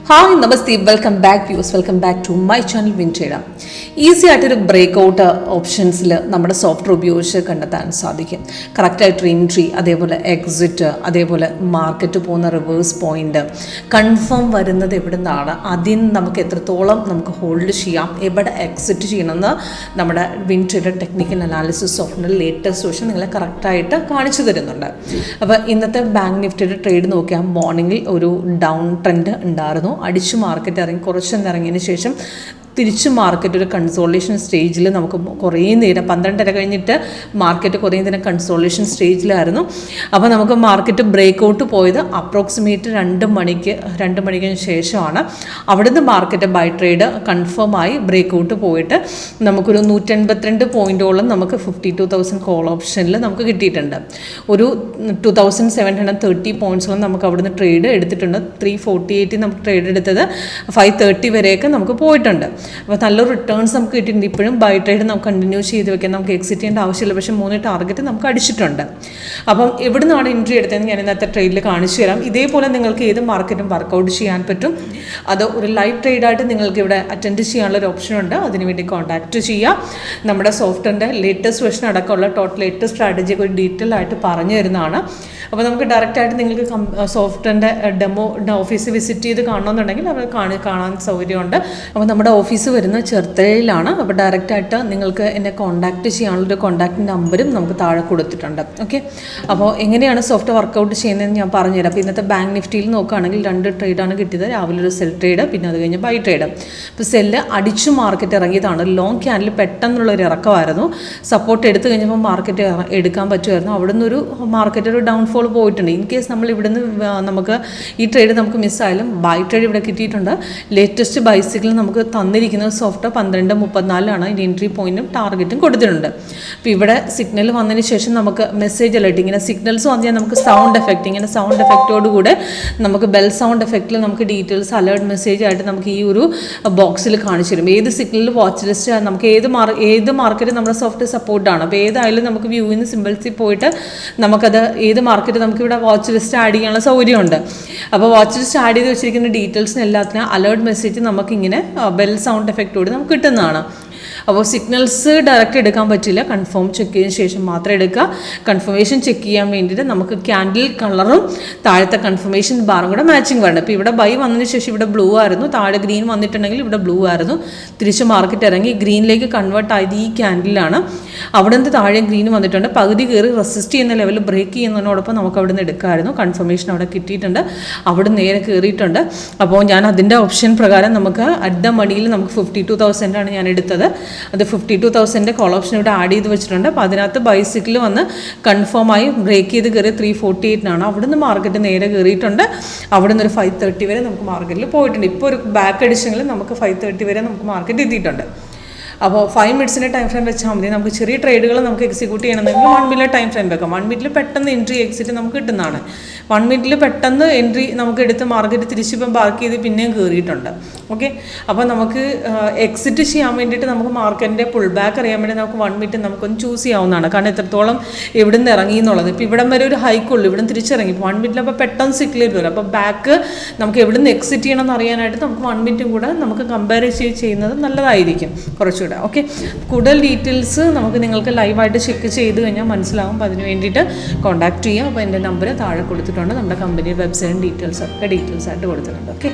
Hi namaste, welcome back views, welcome back to my channel Wintrader. Easy ആയിട്ടൊരു breakout ഓപ്ഷൻസിൽ നമ്മുടെ software ഉപയോഗിച്ച് കണ്ടെത്താൻ സാധിക്കും. കറക്റ്റായിട്ട് എൻട്രി, അതേപോലെ എക്സിറ്റ്, അതേപോലെ മാർക്കറ്റ് പോകുന്ന റിവേഴ്സ് പോയിന്റ്, കൺഫേം വരുന്നത് എവിടെ നിന്നാണ്, അതിന് നമുക്ക് എത്രത്തോളം നമുക്ക് ഹോൾഡ് ചെയ്യാം, എവിടെ എക്സിറ്റ് ചെയ്യണമെന്ന് നമ്മുടെ Wintrader technical analysis software latest version നിങ്ങളെ കറക്റ്റായിട്ട് കാണിച്ചു തരുന്നുണ്ട്. അപ്പോൾ ഇന്നത്തെ ബാങ്ക് നിഫ്റ്റിയുടെ ട്രേഡ് നോക്കിയാൽ മോർണിംഗിൽ ഒരു ഡൗൺ ട്രെൻഡ് ഉണ്ടായിരുന്നു. അടിച്ചു മാർക്കറ്റ് ഇറങ്ങി കുറച്ചൊന്ന് ഇറങ്ങിയതിന് ശേഷം തിരിച്ച് മാർക്കറ്റ് ഒരു കൺസോളിഡേഷൻ സ്റ്റേജിൽ നമുക്ക് കുറേ നേരം 12:30 കഴിഞ്ഞിട്ട് മാർക്കറ്റ് കുറേ നേരം കൺസോളിഡേഷൻ സ്റ്റേജിലായിരുന്നു. അപ്പോൾ നമുക്ക് മാർക്കറ്റ് ബ്രേക്ക് പോയത് അപ്രോക്സിമേറ്റ് 2 മണിക്ക് ശേഷമാണ്. അവിടുന്ന് മാർക്കറ്റ് ബൈ ട്രേഡ് കൺഫേം ആയി ബ്രേക്ക് പോയിട്ട് നമുക്കൊരു 182 പോയിൻറ്റോളം നമുക്ക് 52,000 കോൾ ഓപ്ഷനിൽ നമുക്ക് കിട്ടിയിട്ടുണ്ട്. ഒരു 2,730 പോയിൻറ്റ്സോളം നമുക്ക് അവിടുന്ന് ട്രേഡ് എടുത്തിട്ടുണ്ട്. 348 നമുക്ക് ട്രേഡ് എടുത്തത് 530 വരെയൊക്കെ നമുക്ക് പോയിട്ടുണ്ട്. അപ്പോൾ നല്ലൊരു റിട്ടേൺസ് നമുക്ക് കിട്ടിയിട്ടുണ്ട്. ഇപ്പോഴും ബൈ ട്രേഡ് നമുക്ക് കണ്ടിന്യൂ ചെയ്ത് വെക്കാം, നമുക്ക് എക്സിറ്റ് ചെയ്യേണ്ട ആവശ്യമില്ല. പക്ഷേ 3 ടാർഗറ്റ് നമുക്ക് അടിച്ചിട്ടുണ്ട്. അപ്പം എവിടെ നിന്നാണ് എൻട്രി എടുത്തതെന്ന് ഞാൻ ഇന്നത്തെ ട്രേഡിൽ കാണിച്ചു തരാം. ഇതേപോലെ നിങ്ങൾക്ക് ഏത് മാർക്കറ്റും വർക്കൗട്ട് ചെയ്യാൻ പറ്റും. അത് ഒരു ലൈവ് ട്രേഡായിട്ട് നിങ്ങൾക്ക് ഇവിടെ അറ്റൻഡ് ചെയ്യാനുള്ളൊരു ഓപ്ഷനുണ്ട്. അതിനുവേണ്ടി കോൺടാക്റ്റ് ചെയ്യുക. നമ്മുടെ സോഫ്റ്റ്വെയറിൻ്റെ ലേറ്റസ്റ്റ് വെർഷൻ അടക്കമുള്ള ടോട്ടൽ 8 സ്ട്രാറ്റജിയൊക്കെ ഒരു ഡീറ്റെയിൽ ആയിട്ട് പറഞ്ഞു തരുന്നതാണ്. അപ്പോൾ നമുക്ക് ഡയറക്റ്റായിട്ട് നിങ്ങൾക്ക് സോഫ്റ്റ്വെയറിൻ്റെ ഡെമോ ഓഫീസ് വിസിറ്റ് ചെയ്ത് കാണണമെന്നുണ്ടെങ്കിൽ അവർ കാണാൻ സൗകര്യമുണ്ട്. അപ്പോൾ നമ്മുടെ ഓഫീസ് വരുന്നത് ചെർത്തലയിലാണ്. അപ്പോൾ ഡയറക്റ്റായിട്ട് നിങ്ങൾക്ക് എന്നെ കോൺടാക്റ്റ് ചെയ്യാനുള്ളൊരു കോൺടാക്റ്റ് നമ്പറും നമുക്ക് താഴെ കൊടുത്തിട്ടുണ്ട്. ഓക്കെ, അപ്പോൾ എങ്ങനെയാണ് സോഫ്റ്റ്വെയർ വർക്കൗട്ട് ചെയ്യുന്നതെന്ന് ഞാൻ പറഞ്ഞുതരാം. അപ്പോൾ ഇന്നത്തെ ബാങ്ക് നിഫ്റ്റിയിൽ നോക്കുകയാണെങ്കിൽ 2 ട്രേഡാണ് കിട്ടിയത്. രാവിലെ ഒരു സെൽ ട്രേഡ്, പിന്നെ അത് കഴിഞ്ഞ് ബൈ ട്രേഡ്. അപ്പോൾ സെല്ല് അടിച്ചു മാർക്കറ്റ് ഇറങ്ങിയതാണ്. ലോങ് ക്യാൻഡിൽ പെട്ടെന്നുള്ളൊരു ഇറക്കമായിരുന്നു. സപ്പോർട്ട് എടുത്തു കഴിഞ്ഞപ്പോൾ മാർക്കറ്റ് എടുക്കാൻ പറ്റുമായിരുന്നു. അവിടെ നിന്നൊരു മാർക്കറ്റ് ഒരു ഡൗൺഫോൾ പോയിട്ടുണ്ട്. ഇൻ കേസ് നമ്മൾ ഇവിടുന്ന് നമുക്ക് ഈ ട്രേഡ് നമുക്ക് മിസ്സായാലും ബൈ ട്രേഡ് ഇവിടെ കിട്ടിയിട്ടുണ്ട്. ലേറ്റസ്റ്റ് ബൈസിക്കിൾ നമുക്ക് തന്നിരിക്കുന്നത് സോഫ്റ്റ്വെയർ 12:34 ഇതിൻ്റെ എൻട്രി പോയിന്റും ടാർഗറ്റും കൊടുത്തിട്ടുണ്ട്. അപ്പോൾ ഇവിടെ സിഗ്നൽ വന്നതിന് ശേഷം നമുക്ക് മെസ്സേജ് അലേർട്ട്, ഇങ്ങനെ സിഗ്നൽസ് വന്നാൽ നമുക്ക് സൗണ്ട് എഫക്റ്റ്, ഇങ്ങനെ സൗണ്ട് എഫക്റ്റോടുകൂടെ നമുക്ക് ബെൽ സൗണ്ട് എഫക്റ്റിൽ നമുക്ക് ഡീറ്റെയിൽസ് അലേർട്ട് മെസ്സേജ് ആയിട്ട് നമുക്ക് ഈ ഒരു ബോക്സിൽ കാണിച്ചു തരും. ഏത് സിഗ്നലിൽ വാച്ച് ലിസ്റ്റ് നമുക്ക് ഏത് മാർക്കറ്റ് നമ്മുടെ സോഫ്റ്റ്വെയർ സപ്പോർട്ടാണ്. അപ്പോൾ ഏതായാലും നമുക്ക് വ്യൂവിന്ന് സിമ്പിൾസിൽ പോയിട്ട് നമുക്കത് ഏത് മാർക്കറ്റ് നമുക്കിവിടെ വാച്ച് ലിസ്റ്റ് ആഡ് ചെയ്യാനുള്ള സൗകര്യമുണ്ട്. അപ്പോൾ വാച്ച് ലിസ്റ്റ് ആഡ് ചെയ്ത് വെച്ചിരിക്കുന്ന ഡീറ്റെയിൽസിന് എല്ലാത്തിനും അലേർട്ട് മെസ്സേജ് നമുക്കിങ്ങനെ ബെൽ സൗണ്ട് എഫക്റ്റോട് നമുക്ക് കിട്ടുന്നതാണ്. അപ്പോൾ സിഗ്നൽസ് ഡയറക്റ്റ് എടുക്കാൻ പറ്റില്ല, കൺഫേം ചെക്ക് ചെയ്തതിന് ശേഷം മാത്രം എടുക്കുക. കൺഫർമേഷൻ ചെക്ക് ചെയ്യാൻ വേണ്ടിയിട്ട് നമുക്ക് ക്യാൻഡിൽ കളറും താഴത്തെ കൺഫർമേഷൻ ബാറും കൂടെ മാച്ചിങ് വേണം. ഇപ്പോൾ ഇവിടെ ബൈ വന്നതിന് ശേഷം ഇവിടെ ബ്ലൂ ആയിരുന്നു, താഴെ ഗ്രീൻ വന്നിട്ടുണ്ടെങ്കിൽ ഇവിടെ ബ്ലൂ ആയിരുന്നു. തിരിച്ച് മാർക്കറ്റ് ഇറങ്ങി ഗ്രീനിലേക്ക് കൺവേർട്ട് ആയത് ഈ ക്യാൻഡിലാണ്. അവിടെ നിന്ന് താഴെ ഗ്രീൻ വന്നിട്ടുണ്ട്. പകുതി കയറി റെസിസ്റ്റ് ചെയ്യുന്ന ലെവൽ ബ്രേക്ക് ചെയ്യുന്നതിനോടൊപ്പം നമുക്ക് അവിടെ നിന്ന് എടുക്കാമായിരുന്നു. കൺഫർമേഷൻ അവിടെ കിട്ടിയിട്ടുണ്ട്, അവിടെ നേരെ കയറിയിട്ടുണ്ട്. അപ്പോൾ ഞാൻ അതിൻ്റെ ഓപ്ഷൻ പ്രകാരം നമുക്ക് അറ്റ് ദ മണിയിൽ നമുക്ക് 52,000 ആണ് ഞാൻ എടുത്തത്. അത് 52,000 കോൾ ഓപ്ഷൻ ഇവിടെ ആഡ് ചെയ്ത് വെച്ചിട്ടുണ്ട്. അപ്പോൾ അതിനകത്ത് ബൈസിക്കിൾ വന്ന് കൺഫേമായി ബ്രേക്ക് ചെയ്ത് കയറി 348 അവിടെ നിന്ന് മാർക്കറ്റ് നേരെ കയറിയിട്ടുണ്ട്. അവിടെ നിന്ന് ഒരു 530 വരെ നമുക്ക് മാർക്കറ്റിൽ പോയിട്ടുണ്ട്. ഇപ്പോൾ ഒരു ബാക്ക് അടിച്ചെങ്കിൽ നമുക്ക് 530 വരെ നമുക്ക് മാർക്കറ്റ് എത്തിയിട്ടുണ്ട്. അപ്പോൾ 5 മിനിറ്റ്സിൻ്റെ ടൈം ഫ്രെയിം വെച്ചാൽ മതി. നമുക്ക് ചെറിയ ട്രേഡുകൾ നമുക്ക് എക്സിക്യൂട്ട് ചെയ്യണമെങ്കിൽ 1 മിനിറ്റ് ടൈം ഫ്രെയിം വെക്കാം. 1 മിനിറ്റിൽ പെട്ടെന്ന് എൻട്രി എക്സിറ്റ് നമുക്ക് കിട്ടുന്നതാണ്. 1 മിനിറ്റിൽ പെട്ടെന്ന് എൻട്രി നമുക്ക് എടുത്ത് മാർക്കറ്റ് തിരിച്ചിപ്പം പാർക്ക് ചെയ്ത് പിന്നെയും കയറിയിട്ടുണ്ട്. ഓക്കെ, അപ്പോൾ നമുക്ക് എക്സിറ്റ് ചെയ്യാൻ വേണ്ടിയിട്ട് നമുക്ക് മാർക്കറ്റിൻ്റെ പുൾ ബാക്ക് അറിയാൻ വേണ്ടി നമുക്ക് 1 മിനിറ്റ് നമുക്കൊന്ന് ചൂസ് ചെയ്യാവുന്നതാണ്. കാരണം എത്രത്തോളം എവിടെ നിന്ന് ഇറങ്ങി എന്നുള്ളത്. ഇപ്പോൾ ഇവിടം വരെ ഒരു ഹൈക്കുള്ളൂ, ഇവിടെ നിന്ന് തിരിച്ചിറങ്ങി 1 മിനിറ്റിൽ അപ്പോൾ പെട്ടെന്ന് സിഗ്നൽ വരും. അപ്പോൾ ബാക്ക് നമുക്ക് എവിടെ നിന്ന് എക്സിറ്റ് ചെയ്യണമെന്ന് അറിയാനായിട്ട് നമുക്ക് 1 മിനിറ്റും കൂടെ നമുക്ക് കമ്പയർ ചെയ്യുന്നത് നല്ലതായിരിക്കും കുറച്ചുകൂടെ. ഓക്കെ, കൂടുതൽ ഡീറ്റെയിൽസ് നമുക്ക് നിങ്ങൾക്ക് ലൈവായിട്ട് ചെക്ക് ചെയ്ത് കഴിഞ്ഞാൽ മനസ്സിലാവും. അപ്പോൾ അതിന് വേണ്ടിയിട്ട് കോൺടാക്ട് ചെയ്യുക. അപ്പോൾ എൻ്റെ നമ്പർ താഴെ കൊടുത്തിട്ടുണ്ട്. നമ്മുടെ കമ്പനി വെബ്സൈറ്റും ഡീറ്റെയിൽസ് ആയിട്ട് കൊടുത്തിട്ടുണ്ട്. ഓക്കെ.